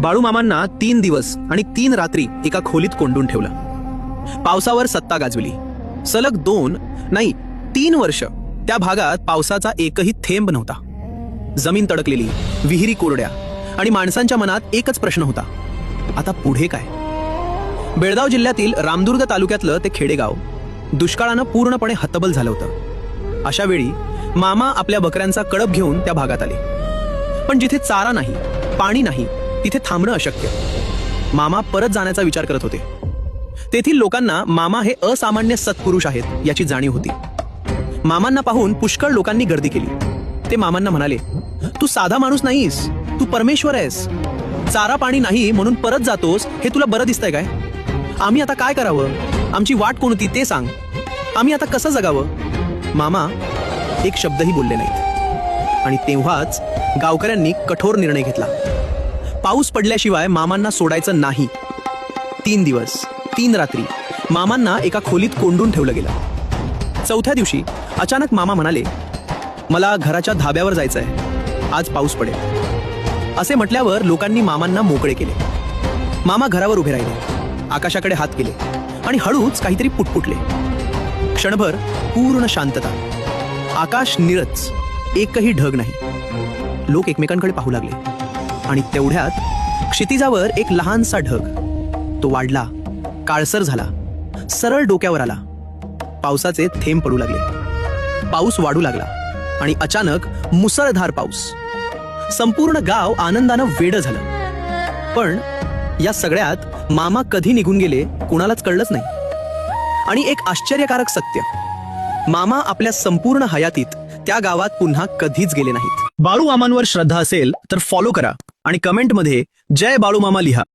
बाळूमामांना 3 दिवस आणि 3 रात्री एका खोलीत कोंडून ठेवलं. पावसावर सत्ता गाजविली. सलग 2 नाही 3 वर्ष त्या भागात पावसाचा एकही थेंब नव्हता. जमीन तडकलेली, विहिरी कोरड्या आणि माणसांच्या मनात एकच प्रश्न होता, आता पुढे काय? बेळगाव जिल्ह्यातील रामदुर्ग तालुक्यातलं ते खेडेगाव दुष्काळानं पूर्णपणे हतबल झालं होतं. अशा वेळी मामा आपल्या बकऱ्यांचा कळप घेऊन त्या भागात आले. पण जिथे चारा नाही, पाणी नाही, तिथे थांबणं अशक्य. मामा परत जाण्याचा विचार करत होते. तेथील लोकांना मामा हे असामान्य सत्पुरुष आहेत याची जाणीव होती. मामांना पाहून पुष्कळ लोकांनी गर्दी केली. ते मामांना म्हणाले, तू साधा माणूस नाहीस, तू परमेश्वर आहेस. चारा पाणी नाही म्हणून परत जातोस हे तुला बरं दिसतंय काय? आम्ही आता काय करावं? आमची वाट कोणती ते सांग. आम्ही आता कसं जगावं? मामा एक शब्दही बोलले नाहीत. आणि तेव्हाच गावकऱ्यांनी कठोर निर्णय घेतला. पाऊस पडल्याशिवाय मामांना सोडायचं नाही. 3 दिवस 3 रात्री मामांना एका खोलीत कोंडून ठेवलं गेलं. 4थ्या दिवशी अचानक मामा म्हणाले, मला घराच्या धाब्यावर जायचंय, आज पाऊस पडेल. असे म्हटल्यावर लोकांनी मामांना मोकळे केले. मामा घरावर उभे राहिले, आकाशाकडे हात केले आणि हळूच काहीतरी पुटपुटले. क्षणभर पूर्ण शांतता. आकाश निळच, एकही ढग नाही. लोक एकमेकांकडे पाहू लागले आणि तेवढ्यात क्षितिजावर एक लहानसा ढग. तो वाढला, काळसर झाला, सरळ डोक्यावर आला. पावसाचे थेंब पडू लागले. पाऊस वाढू लागला आणि अचानक मुसळधार पाऊस. संपूर्ण गाव आनंदानं वेडं झालं. पण या सगळ्यात मामा कधी निघून गेले कुणालाच कळलंच नाही. आणि एक आश्चर्यकारक सत्य, मामा आपल्या संपूर्ण हयातीत त्या गावात पुन्हा कधीच गेले नाहीत. बाळूमामांवर श्रद्धा असेल तर फॉलो करा आणि कमेंटमध्ये जय बाळूमामा लिहा.